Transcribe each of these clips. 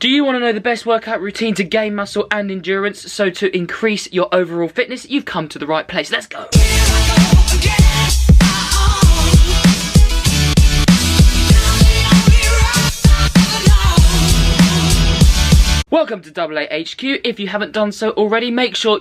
Do you want to know the best workout routine to gain muscle and endurance, so to increase your overall fitness? You've come to the right place. Let's go. Welcome to AA HQ. If you haven't done so already, make sure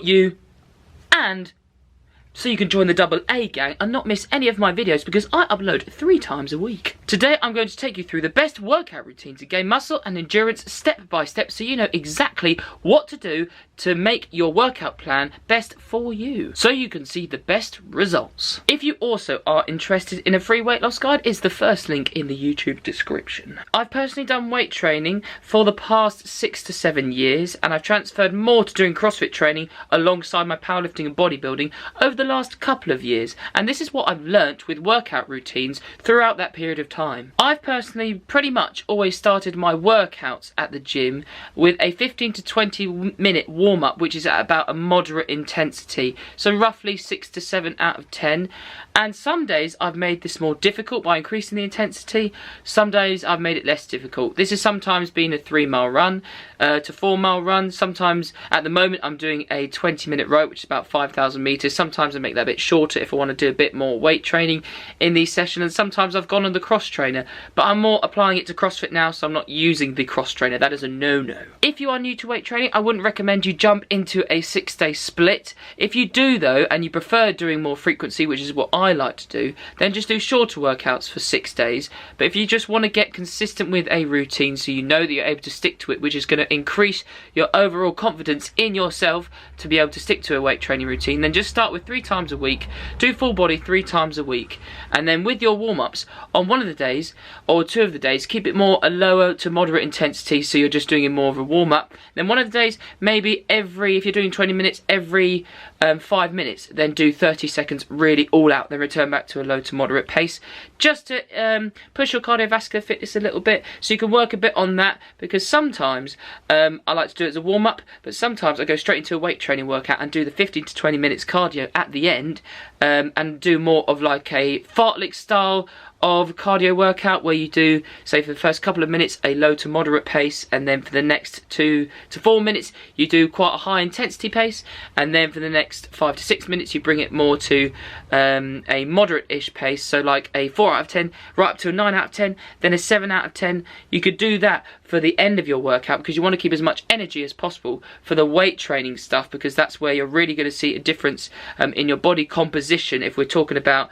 so you can join the AA gang and not miss any of my videos, because I upload 3 times a week. Today I'm going to take you through the best workout routine to gain muscle and endurance step by step, so you know exactly what to do to make your workout plan best for you, so you can see the best results. If you also are interested in a free weight loss guide, it's the first link in the YouTube description. I've personally done weight training for the past 6 to 7 years, and I've transferred more to doing CrossFit training alongside my powerlifting and bodybuilding over the last couple of years, and this is what I've learnt with workout routines throughout that period of time. I've personally pretty much always started my workouts at the gym with a 15 to 20 minute warm-up, which is at about a moderate intensity, so roughly 6 to 7 out of 10. And some days I've made this more difficult by increasing the intensity, some days I've made it less difficult. This has sometimes been a 3-mile run to 4-mile run. Sometimes, at the moment, I'm doing a 20-minute row, which is about 5,000 meters. Sometimes I make that a bit shorter if I want to do a bit more weight training in these sessions, and sometimes I've gone on the cross trainer, but I'm more applying it to CrossFit now, so I'm not using the cross trainer. That is a no-no. If you are new to weight training, I wouldn't recommend you jump into a 6-day split. If you do though, and you prefer doing more frequency, which is what I like to do, then just do shorter workouts for 6 days. But if you just want to get consistent with a routine, so you know that you're able to stick to it, which is going to increase your overall confidence in yourself to be able to stick to a weight training routine, then just start with 3 times a week, do full body 3 times a week, and then with your warm-ups on one of the days or 2 of the days, keep it more a lower to moderate intensity, so you're just doing more of a warm-up. Then one of the days, maybe if you're doing 20 minutes, every 5 minutes, then do 30 seconds really all out, then return back to a low to moderate pace, just to push your cardiovascular fitness a little bit, so you can work a bit on that, because sometimes I like to do it as a warm-up, but sometimes I go straight into a weight training workout and do the 15 to 20 minutes cardio at the end, and do more of like a fartlek style of cardio workout, where you do, say, for the first couple of minutes a low to moderate pace, and then for the next 2 to 4 minutes you do quite a high intensity pace, and then for the next 5 to 6 minutes you bring it more to a moderate-ish pace, so like a 4 out of 10 right up to a 9 out of 10, then a 7 out of 10. You could do that for the end of your workout, because you want to keep as much energy as possible for the weight training stuff, because that's where you're really going to see a difference in your body composition. If we're talking about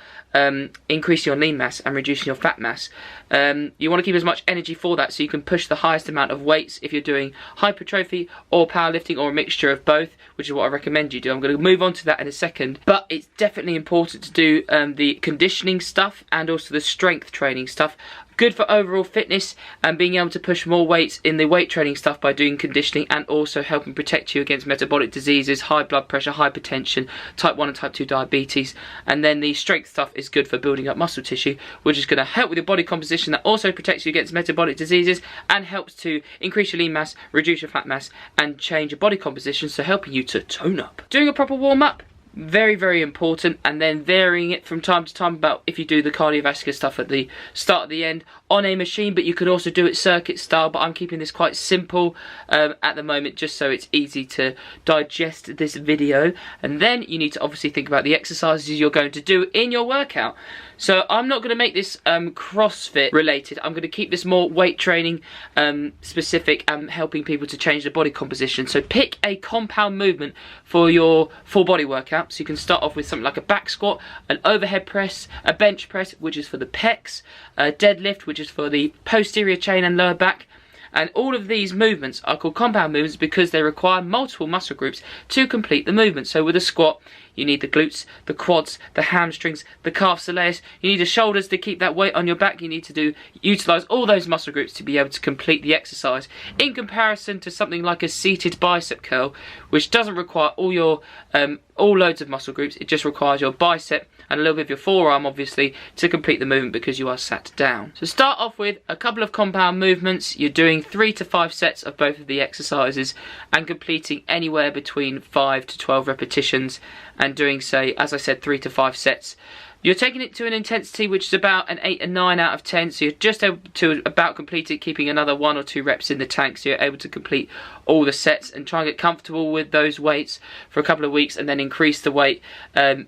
increasing your lean mass and reducing your fat mass, you want to keep as much energy for that, so you can push the highest amount of weights if you're doing hypertrophy or powerlifting, or a mixture of both, which is what I recommend you do. I'm going to move on to that in a second, but it's definitely important to do the conditioning stuff and also the strength training stuff. Good for overall fitness and being able to push more weights in the weight training stuff by doing conditioning, and also helping protect you against metabolic diseases, high blood pressure, hypertension, type 1 and type 2 diabetes. And then the strength stuff is good for building up muscle tissue, which is going to help with your body composition. That also protects you against metabolic diseases and helps to increase your lean mass, reduce your fat mass, and change your body composition, so helping you to tone up. Doing a proper warm-up, very, very important, and then varying it from time to time, about if you do the cardiovascular stuff at the start or the end on a machine, but you could also do it circuit style, but I'm keeping this quite simple at the moment, just so it's easy to digest this video. And then you need to obviously think about the exercises you're going to do in your workout. So I'm not going to make this CrossFit related. I'm going to keep this more weight training specific, and helping people to change their body composition. So pick a compound movement for your full body workout. So you can start off with something like a back squat, an overhead press, a bench press, which is for the pecs, a deadlift, which is for the posterior chain and lower back. And all of these movements are called compound movements because they require multiple muscle groups to complete the movement. So with a squat, you need the glutes, the quads, the hamstrings, the calf soleus. You need the shoulders to keep that weight on your back. You need to utilize all those muscle groups to be able to complete the exercise, in comparison to something like a seated bicep curl, which doesn't require all loads of muscle groups. It just requires your bicep and a little bit of your forearm, obviously, to complete the movement because you are sat down. So start off with a couple of compound movements. You're doing 3 to 5 sets of both of the exercises and completing anywhere between 5 to 12 repetitions, and doing, say, as I said, 3 to 5 sets. You're taking it to an intensity which is about an 8 or 9 out of 10, so you're just able to about complete it, keeping another 1 or 2 reps in the tank, so you're able to complete all the sets and try and get comfortable with those weights for a couple of weeks, and then increase the weight,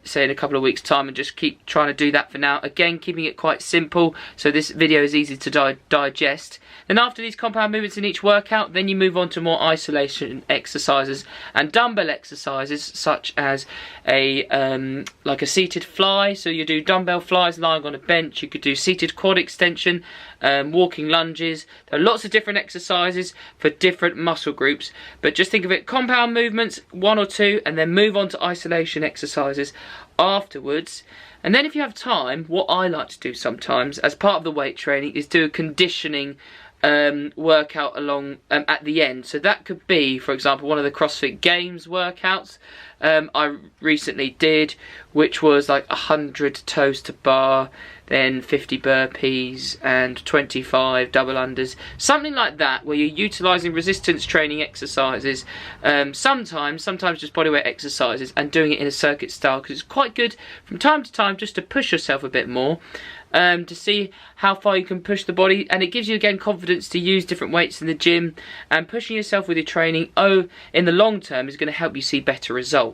say in a couple of weeks time, and just keep trying to do that for now. Again, keeping it quite simple, so this video is easy to digest. Then after these compound movements in each workout, then you move on to more isolation exercises and dumbbell exercises, such as like a seated fly. So you do dumbbell flies lying on a bench. You could do seated quad extension, walking lunges. There are lots of different exercises for different muscle groups, but just think of it, compound movements, 1 or 2, and then move on to isolation exercises afterwards. And then if you have time, what I like to do sometimes as part of the weight training is do a conditioning workout along at the end. So that could be, for example, one of the CrossFit Games workouts I recently did, which was like 100 toes to bar, then 50 burpees and 25 double unders, something like that, where you're utilising resistance training exercises, sometimes just bodyweight exercises, and doing it in a circuit style, because it's quite good from time to time just to push yourself a bit more, to see how far you can push the body, and it gives you again confidence to use different weights in the gym, and pushing yourself with your training in the long term is going to help you see better results.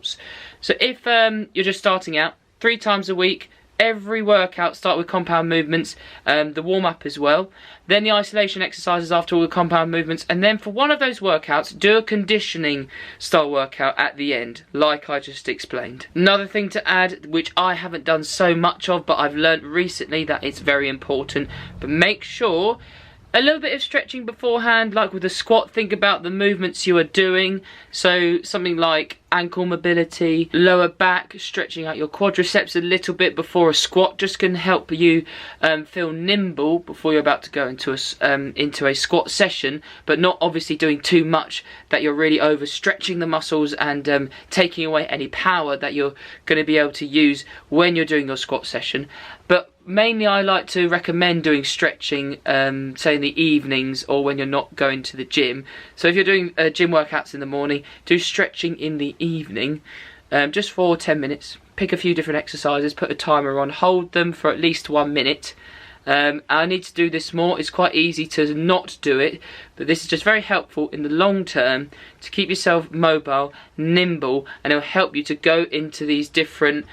So if you're just starting out, 3 times a week, every workout start with compound movements, the warm-up as well, then the isolation exercises after all the compound movements, and then for one of those workouts do a conditioning style workout at the end, like I just explained. Another thing to add, which I haven't done so much of, but I've learnt recently that it's very important, but make sure a little bit of stretching beforehand, like with a squat. Think about the movements you are doing, so something like ankle mobility, lower back, stretching out your quadriceps a little bit before a squat just can help you feel nimble before you're about to go into a squat session, but not obviously doing too much that you're really overstretching the muscles and taking away any power that you're going to be able to use when you're doing your squat session. But mainly I like to recommend doing stretching, say in the evenings or when you're not going to the gym. So if you're doing gym workouts in the morning, do stretching in the evening, just for 10 minutes. Pick a few different exercises, put a timer on, hold them for at least 1 minute. I need to do this more. It's quite easy to not do it, but this is just very helpful in the long term to keep yourself mobile, nimble, and it'll help you to go into these different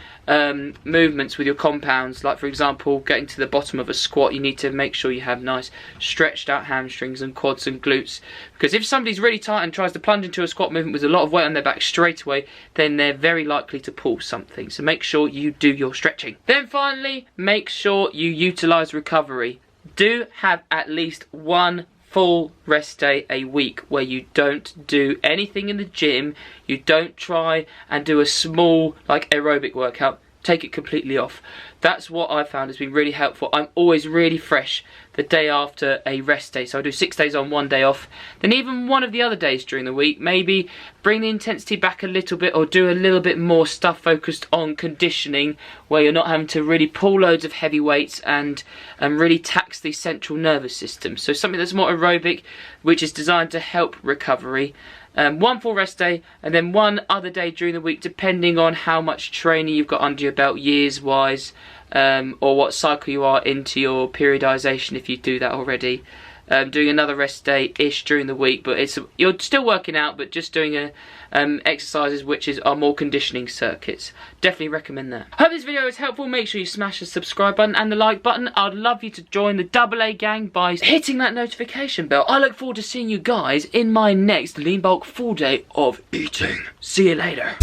movements with your compounds. Like for example, getting to the bottom of a squat, you need to make sure you have nice stretched out hamstrings and quads and glutes, because if somebody's really tight and tries to plunge into a squat movement with a lot of weight on their back straight away, then they're very likely to pull something. So make sure you do your stretching. Then finally, make sure you utilise recovery. Do have at least 1 full rest day a week where you don't do anything in the gym, you don't try and do a small like aerobic workout. Take it completely off. That's what I found has been really helpful. I'm always really fresh the day after a rest day, so I do 6 days on, 1 day off. Then even one of the other days during the week, maybe bring the intensity back a little bit, or do a little bit more stuff focused on conditioning, where you're not having to really pull loads of heavy weights and really tax the central nervous system. So something that's more aerobic, which is designed to help recovery. 1 full rest day, and then 1 other day during the week, depending on how much training you've got under your belt years wise, or what cycle you are into your periodization, if you do that already. Doing another rest day ish during the week, but you're still working out, but just doing exercises which are more conditioning circuits. Definitely recommend that. Hope this video was helpful. Make sure you smash the subscribe button and the like button. I'd love you to join the AA gang by hitting that notification bell. I look forward to seeing you guys in my next Lean Bulk full day of eating. See you later.